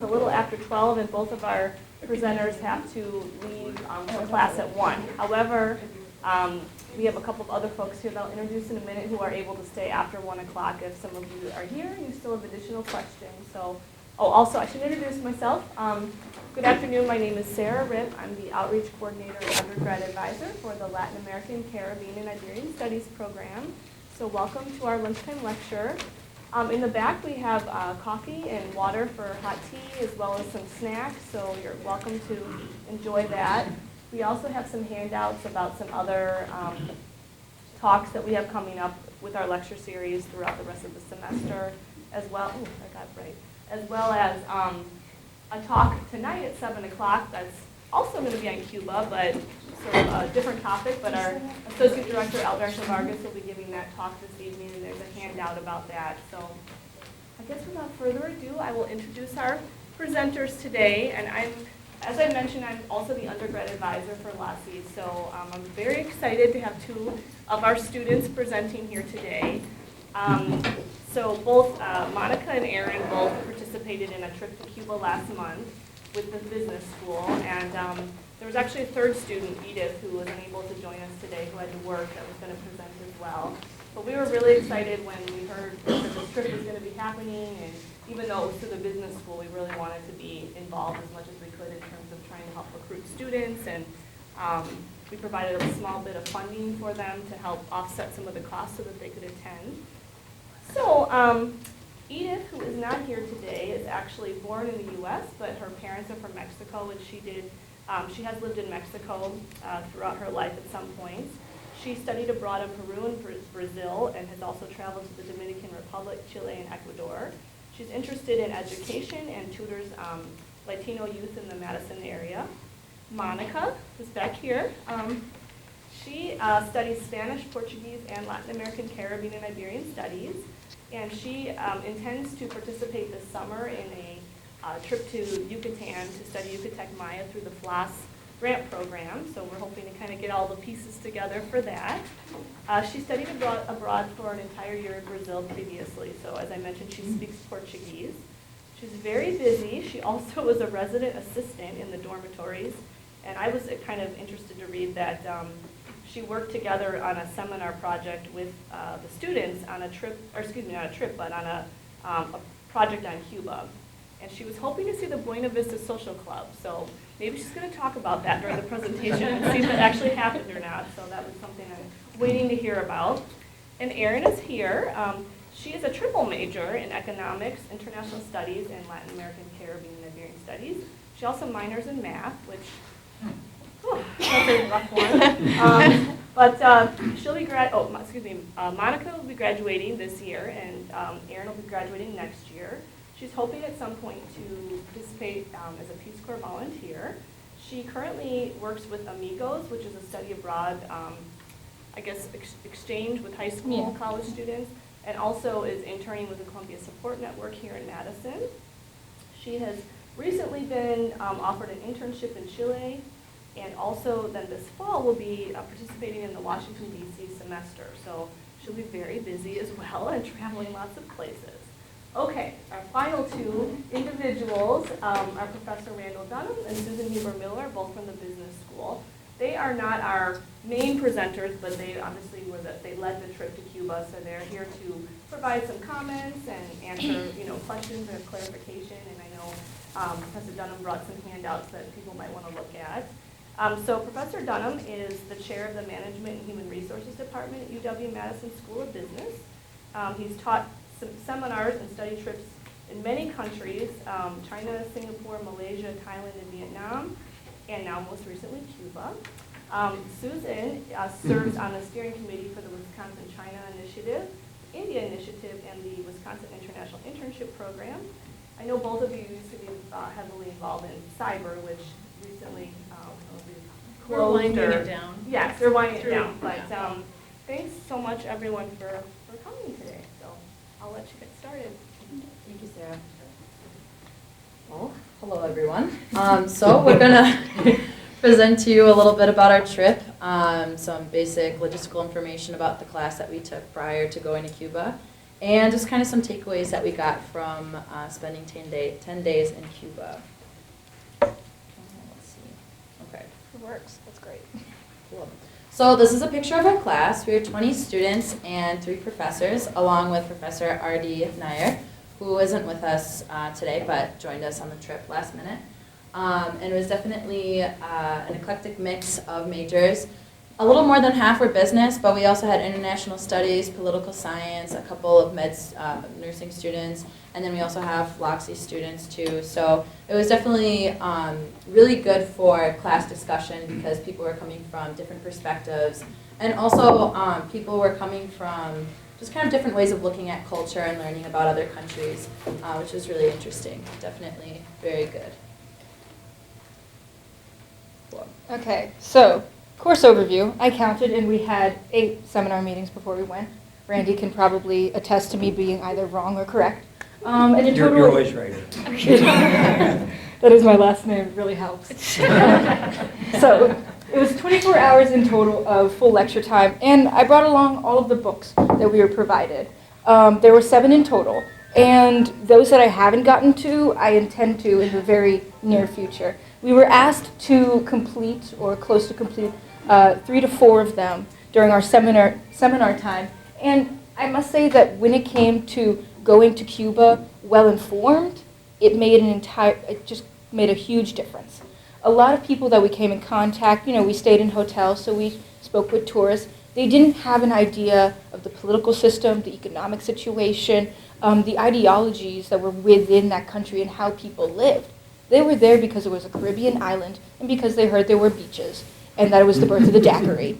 a little after 12, and both of our presenters have to leave for class at 1. However, we have a couple of other folks here that I'll introduce in a minute who are able to stay after 1 o'clock if some of you are here and you still have additional questions. So, also I should introduce myself. Good afternoon, my name is Sarah Ripp. I'm the Outreach Coordinator and Undergrad Advisor for the Latin American, Caribbean, and Iberian Studies program. So welcome to our lunchtime lecture. In the back we have coffee and water for hot tea as well as some snacks, so you're welcome to enjoy that. We also have some handouts about some other talks that we have coming up with our lecture series throughout the rest of the semester, as well, as well as a talk tonight at 7 o'clock that's also going to be on Cuba, but sort of a different topic, but our Associate Director, Alberto Vargas, will be giving that talk this evening, and there's a handout about that. So I guess without further ado, I will introduce our presenters today, and as I mentioned, I'm also the undergrad advisor for LACIS, so I'm very excited to have two of our students presenting here today. So both Monica and Erin both participated in a trip to Cuba last month with the business school, and there was actually a third student, Edith, who was unable to join us today, who had to work, that was going to present as well. But we were really excited when we heard that this trip was going to be happening, and even though it was to the business school, we really wanted to be involved as much as we could in terms of trying to help recruit students, and we provided a small bit of funding for them to help offset some of the costs so that they could attend. So Edith, who is not here today, is actually born in the U.S., but her parents are from Mexico, and she has lived in Mexico throughout her life at some point. She studied abroad in Peru and Brazil, and has also traveled to the Dominican Republic, Chile, and Ecuador. She's interested in education and tutors Latino youth in the Madison area. Monica is back here. She studies Spanish, Portuguese, and Latin American, Caribbean, and Iberian studies. And she intends to participate this summer in a trip to Yucatan to study Yucatec Maya through the FLOSS grant program. So we're hoping to kind of get all the pieces together for that. She studied abroad for an entire year in Brazil previously. So as I mentioned, she speaks Portuguese. She's very busy. She also was a resident assistant in the dormitories. And I was kind of interested to read that she worked together on a seminar project with the students on a trip, or excuse me, not a trip, but on a project on Cuba. And she was hoping to see the Buena Vista Social Club. So maybe she's going to talk about that during the presentation and see if it actually happened or not. So that was something I'm waiting to hear about. And Erin is here. She is a triple major in economics, international studies, and Latin American, Caribbean, and Iberian studies. She also minors in math, which that's a rough one. But she'll be Monica will be graduating this year, and Erin will be graduating next year. She's hoping at some point to participate as a Peace Corps volunteer. She currently works with Amigos, which is a study abroad, exchange with high school, college students, and also is interning with the Columbia Support Network here in Madison. She has recently been offered an internship in Chile, and also then this fall will be participating in the Washington, D.C. semester. So she'll be very busy as well and traveling lots of places. Okay, our final two individuals are Professor Randall Dunham and Susan Huber-Miller, both from the business school. They are not our main presenters, but they obviously they led the trip to Cuba, so they're here to provide some comments and answer questions or clarification. And I know Professor Dunham brought some handouts that people might want to look at. So Professor Dunham is the chair of the Management and Human Resources Department at UW-Madison School of Business. He's taught some seminars and study trips in many countries, China, Singapore, Malaysia, Thailand, and Vietnam, and now most recently Cuba. Susan serves on the steering committee for the Wisconsin-China Initiative, India Initiative, and the Wisconsin International Internship Program. I know both of you used to be heavily involved in cyber, which recently closed. We're winding it down. Yes, they're winding it down. But thanks so much, everyone, for coming today. So I'll let you get started. Thank you, Sarah. Well, hello, everyone. So we're going to present to you a little bit about our trip, some basic logistical information about the class that we took prior to going to Cuba, and just kind of some takeaways that we got from spending 10 days in Cuba. Let's see. Okay. It works. That's great. Cool. So this is a picture of our class. We are 20 students and 3 professors, along with Professor R.D. Nair, who isn't with us today, but joined us on the trip last minute. And it was definitely an eclectic mix of majors. A little more than half were business, but we also had international studies, political science, a couple of nursing students, and then we also have LACIS students too. So it was definitely really good for class discussion because people were coming from different perspectives, and also people were coming from just kind of different ways of looking at culture and learning about other countries, which was really interesting. Definitely very good. Cool. Okay, so course overview. I counted, and we had 8 seminar meetings before we went. Randy can probably attest to me being either wrong or correct. And in total, You're always right. that is my last name. It really helps. So it was 24 hours in total of full lecture time, and I brought along all of the books that we were provided. There were 7 in total, and those that I haven't gotten to, I intend to in the very near future. We were asked to complete, or close to complete, 3 to 4 of them during our seminar time, and I must say that when it came to going to Cuba well informed, it just made a huge difference. A lot of people that we came in contact, we stayed in hotels, so we spoke with tourists. They didn't have an idea of the political system, the economic situation, the ideologies that were within that country and how people lived. They were there because it was a Caribbean island and because they heard there were beaches and that it was the birth of the daiquiri.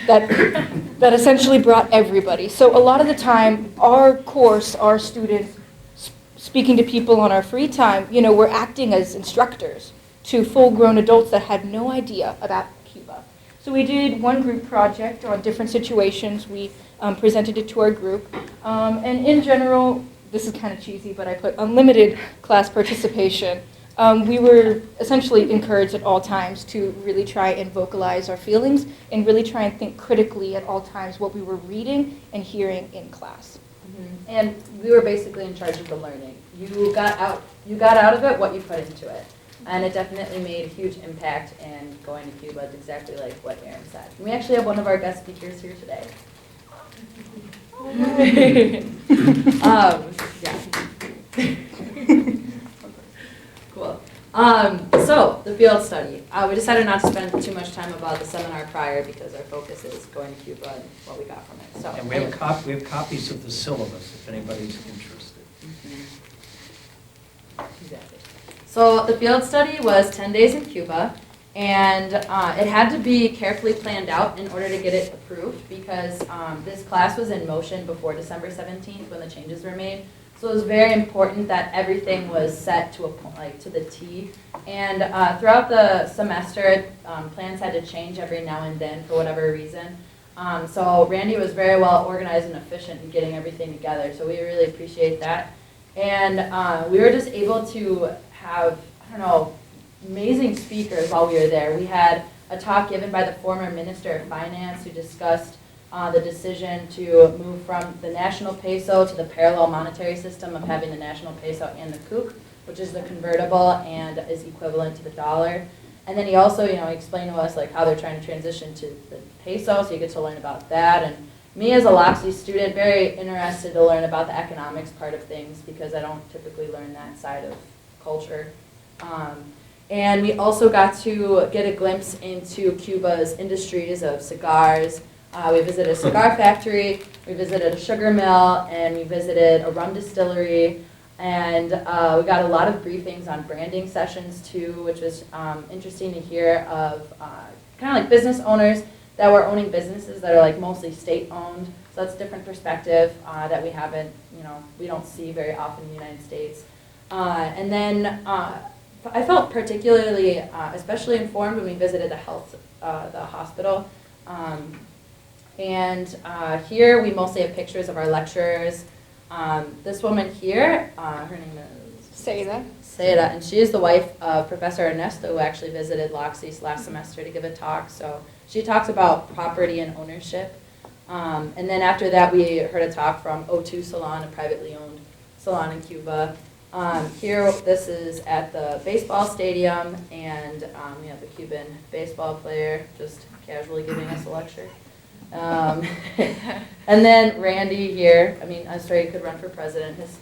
That essentially brought everybody. So a lot of the time, our course, our students, speaking to people on our free time, we're acting as instructors to full-grown adults that had no idea about Cuba. So we did one group project on different situations. We presented it to our group. And in general, this is kind of cheesy, but I put unlimited class participation. We were essentially encouraged at all times to really try and vocalize our feelings and really try and think critically at all times what we were reading and hearing in class. Mm-hmm. And we were basically in charge of the learning. You got out of it what you put into it. And it definitely made a huge impact, and going to Cuba is exactly like what Erin said. And we actually have one of our guest speakers here today. Yeah. Cool. So the field study. We decided not to spend too much time about the seminar prior because our focus is going to Cuba and what we got from it. So. And we have copies of the syllabus if anybody's interested. Exactly. So the field study was 10 days in Cuba, and it had to be carefully planned out in order to get it approved because this class was in motion before December 17th when the changes were made. So it was very important that everything was set to a point, to the T. And throughout the semester, plans had to change every now and then for whatever reason. So Randy was very well organized and efficient in getting everything together. So we really appreciate that. And we were just able to have, amazing speakers while we were there. We had a talk given by the former Minister of Finance who discussed the decision to move from the national peso to the parallel monetary system of having the national peso and the kook, which is the convertible and is equivalent to the dollar. And then he also, explained to us how they're trying to transition to the peso, so you get to learn about that. And me as a LACIS student, very interested to learn about the economics part of things because I don't typically learn that side of culture. And we also got to get a glimpse into Cuba's industries of cigars. We visited a cigar factory, we visited a sugar mill, and we visited a rum distillery. And we got a lot of briefings on branding sessions too, which was interesting to hear of kind of like business owners that were owning businesses that are mostly state-owned. So that's a different perspective that we haven't, we don't see very often in the United States. And then I felt particularly, especially informed when we visited the hospital. Here we mostly have pictures of our lecturers. This woman here, her name is Seda, and she is the wife of Professor Ernesto, who actually visited LACIS last semester to give a talk. So she talks about property and ownership. And then after that, we heard a talk from O2 Salon, a privately owned salon in Cuba. Here, this is at the baseball stadium, and we have the Cuban baseball player just casually giving us a lecture. And then Randy here, I mean, I swear he could run for president. His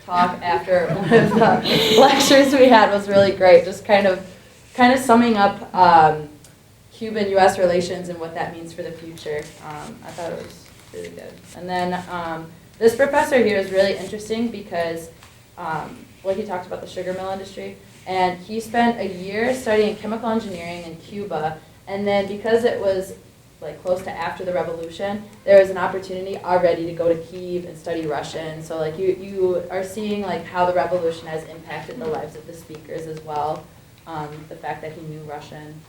talk after one of the lectures we had was really great, just kind of summing up Cuban-U.S. relations and what that means for the future. I thought it was really good. And then this professor here is really interesting because well, he talked about the sugar mill industry, and he spent a year studying chemical engineering in Cuba, and then because it was like close to after the revolution, there was an opportunity already to go to Kyiv and study Russian. So like you are seeing like how the revolution has impacted the lives of the speakers as well. The fact that he knew Russian.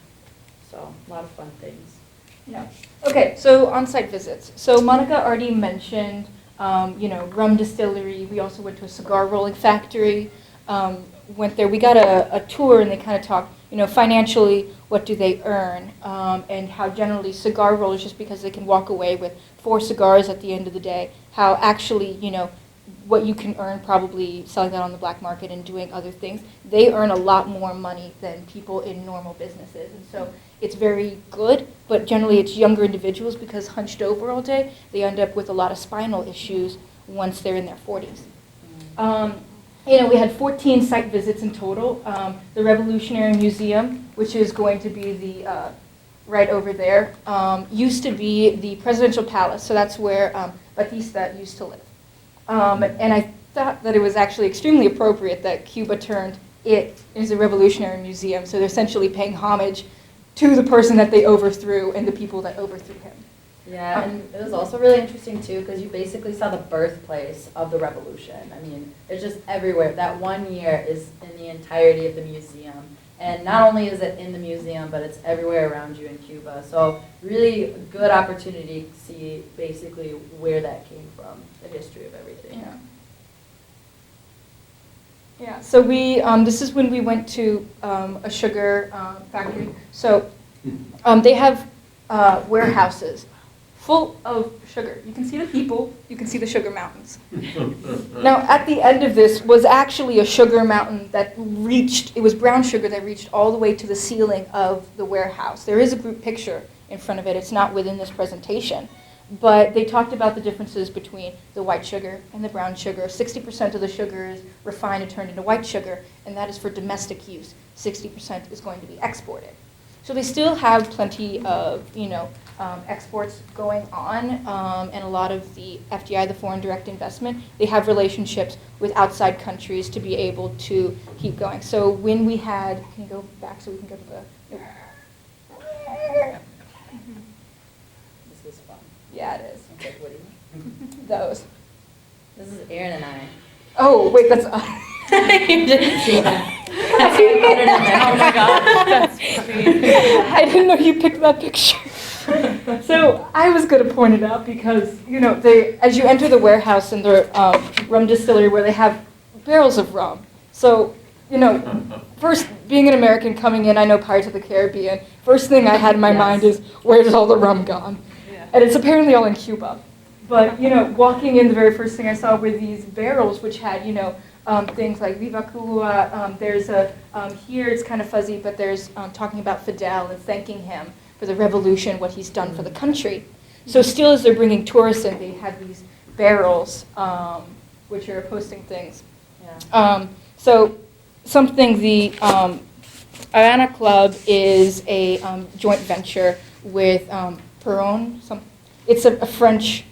So a lot of fun things. Yeah. Okay, so on-site visits. So Monica already mentioned, Rum Distillery. We also went to a cigar rolling factory. Went there. We got a tour, and they kind of talked, financially, what do they earn, and how generally cigar rollers, just because they can walk away with 4 cigars at the end of the day, how actually, what you can earn probably selling that on the black market and doing other things, they earn a lot more money than people in normal businesses. And so it's very good, but generally it's younger individuals because hunched over all day, they end up with a lot of spinal issues once they're in their 40s. We had 14 site visits in total. The Revolutionary Museum, which is going to be the right over there, used to be the presidential palace, so that's where Batista used to live. And I thought that it was actually extremely appropriate that Cuba turned it into a revolutionary museum, so they're essentially paying homage to the person that they overthrew and the people that overthrew him. Yeah, and it was also really interesting too because you basically saw the birthplace of the revolution. I mean, it's just everywhere. That 1 year is in the entirety of the museum. And not only is it in the museum, but it's everywhere around you in Cuba. So really a good opportunity to see basically where that came from, the history of everything. Yeah. Yeah, so we, this is when we went to a sugar factory. So they have warehouses full of sugar. You can see the people, you can see the sugar mountains. Now, at the end of this was actually a sugar mountain that reached, it was brown sugar that reached all the way to the ceiling of the warehouse. There is a group picture in front of it. It's not within this presentation. But they talked about the differences between the white sugar and the brown sugar. 60% of the sugar is refined and turned into white sugar, and that is for domestic use. 60% is going to be exported. So they still have plenty of, exports going on, and a lot of the FDI, the foreign direct investment, they have relationships with outside countries to be able to keep going. So when we had, can you go back so we can go to the, This is fun. yeah, it is. Okay, what do you Those. This is Erin and I. Oh, wait, that's, You didn't see that. That's why I put it in there. Oh my gosh, that's funny. I didn't know you picked that picture. So I was going to point it out because, they, as you enter the warehouse in the Rum Distillery where they have barrels of rum. So, first, being an American coming in, I know Pirates of the Caribbean, first thing I had in my mind is, where's all the rum gone? Yeah. And it's apparently all in Cuba. But, walking in, the very first thing I saw were these barrels which had, things like Viva Cuba. There's a, here it's kind of fuzzy, but there's talking about Fidel and thanking him for the revolution, what he's done for the country. So still as they're bringing tourists in, they have these barrels, which are posting things. Yeah. So something the Havana Club is a joint venture with Perron. It's a French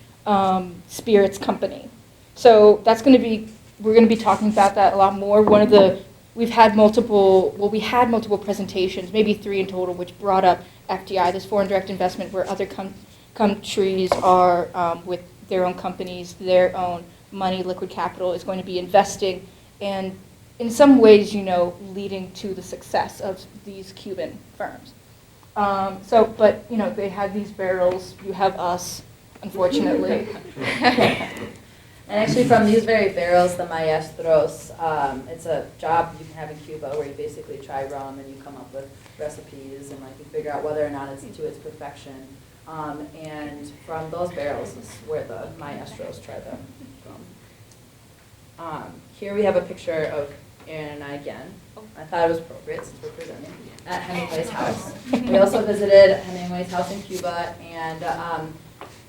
spirits company. So that's going to be, we're going to be talking about that a lot more. We had multiple presentations, maybe 3 in total, which brought up FDI, this foreign direct investment, where other countries are, with their own companies, their own money, liquid capital, is going to be investing, and in some ways, leading to the success of these Cuban firms. But they have these barrels, you have us, unfortunately. And actually from these very barrels, the maestros, it's a job you can have in Cuba where you basically try rum and you come up with recipes and you figure out whether or not it's to its perfection. And from those barrels is where the maestros try them from. Here we have a picture of Erin and I again. I thought it was appropriate since we're presenting at Hemingway's house. We also visited Hemingway's house in Cuba, and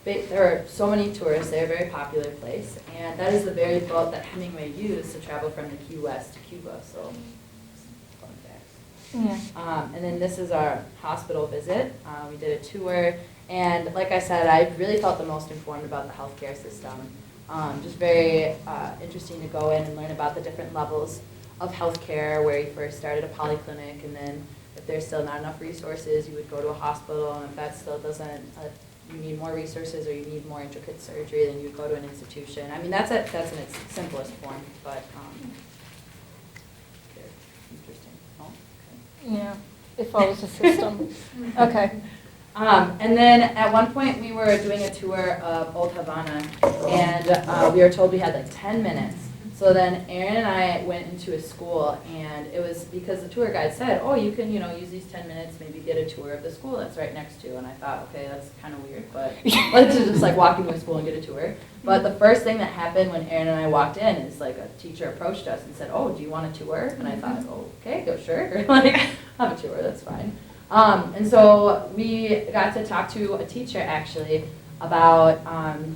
there are so many tourists. They're a very popular place, and that is the very boat that Hemingway used to travel from the Key West to Cuba. So, fun facts. Yeah. And then this is our hospital visit. We did a tour, and like I said, I really felt the most informed about the healthcare system. Just very interesting to go in and learn about the different levels of healthcare, where you first started a polyclinic, and then if there's still not enough resources, you would go to a hospital, and if that still doesn't, you need more resources or you need more intricate surgery, then you would go to an institution. I mean, that's in its simplest form, but they're interesting. Oh, okay. Yeah, it follows the system. Okay. And then at one point we were doing a tour of Old Havana, and we were told we had like 10 minutes. So then Erin and I went into a school, and it was because the tour guide said, oh, you can, use these 10 minutes, maybe get a tour of the school that's right next to. And I thought, okay, that's kind of weird, but let's just like walk into a school and get a tour. But the first thing that happened when Erin and I walked in is like a teacher approached us and said, oh, do you want a tour? And I thought, oh, okay, go sure. Like, have a tour, that's fine. And so we got to talk to a teacher actually about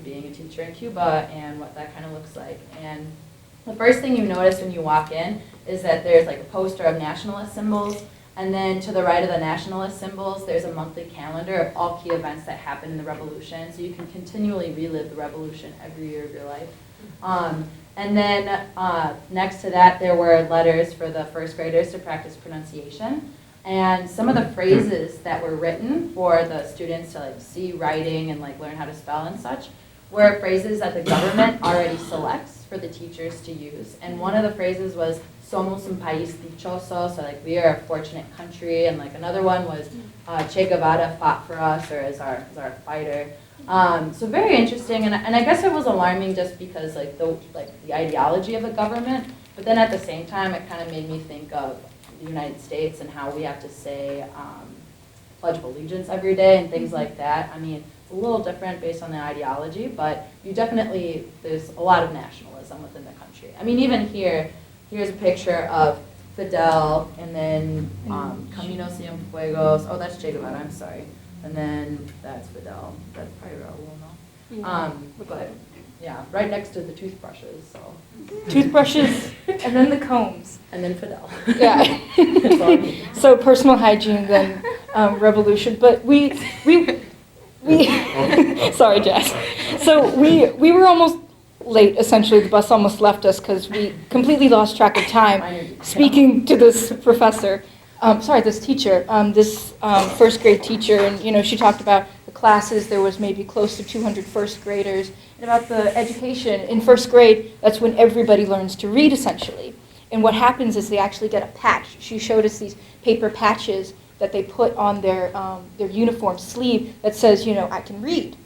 being a teacher in Cuba and what that kind of looks like. And the first thing you notice when you walk in is that there's like a poster of nationalist symbols, and then to the right of the nationalist symbols there's a monthly calendar of all key events that happened in the revolution, so you can continually relive the revolution every year of your life. And then next to that there were letters for the first graders to practice pronunciation. And some of the phrases that were written for the students to like see writing and like learn how to spell and such were phrases that the government already selects for the teachers to use. And one of the phrases was "Somos un país dichoso," so like we are a fortunate country. And like another one was Che Guevara fought for us, or is our fighter. So very interesting. And I guess it was alarming just because like the ideology of the government, but then at the same time it kind of made me think of the United States and how we have to say Pledge of Allegiance every day and things like that. I mean, it's a little different based on the ideology, but there's a lot of nationalism within the country. I mean, even here's a picture of Fidel, and then Camino Cienfuegos. Oh, that's Che Guevara, I'm sorry. And then that's Fidel. That's probably Raul, no? But yeah, right next to the toothbrushes, so. Toothbrushes, and then the combs. And then Fidel. Yeah. That's all I need. So personal hygiene, then revolution. But we sorry, Jess. So we were almost late, essentially. The bus almost left us because we completely lost track of time speaking to this professor. This teacher, this first grade teacher, and she talked about the classes. There was maybe close to 200 first graders, and about the education in first grade. That's when everybody learns to read, essentially. And what happens is they actually get a patch. She showed us these paper patches that they put on their uniform sleeve that says, I can read.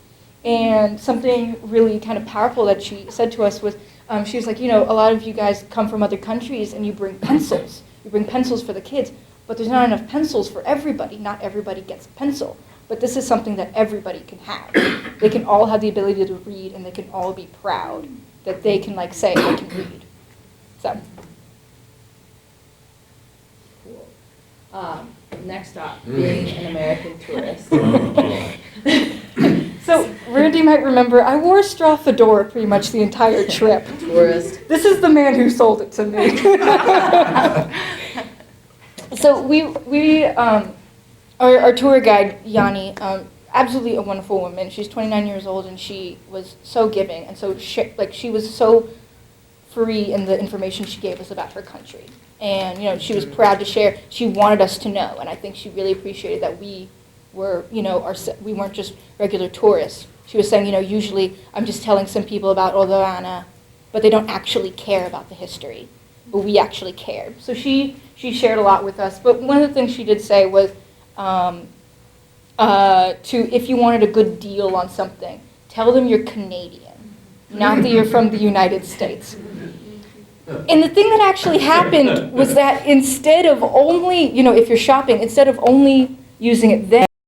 And something really kind of powerful that she said to us was, she was like, a lot of you guys come from other countries and you bring pencils. You bring pencils for the kids, but there's not enough pencils for everybody. Not everybody gets a pencil. But this is something that everybody can have. They can all have the ability to read, and they can all be proud that they can say, I can read. So. Cool. Next up, being an American tourist. So Randy might remember, I wore a straw fedora pretty much the entire trip. Tourist. This is the man who sold it to me. So our tour guide, Yanni, absolutely a wonderful woman. She's 29 years old, and she was so giving, and so she was so free in the information she gave us about her country. And she was proud to share. She wanted us to know, and I think she really appreciated that we were, we weren't just regular tourists. She was saying, usually I'm just telling some people about Old Havana, but they don't actually care about the history. But we actually cared. So she shared a lot with us. But one of the things she did say was, if you wanted a good deal on something, tell them you're Canadian, not that you're from the United States. And the thing that actually happened was that instead of only, if you're shopping, instead of only using it then,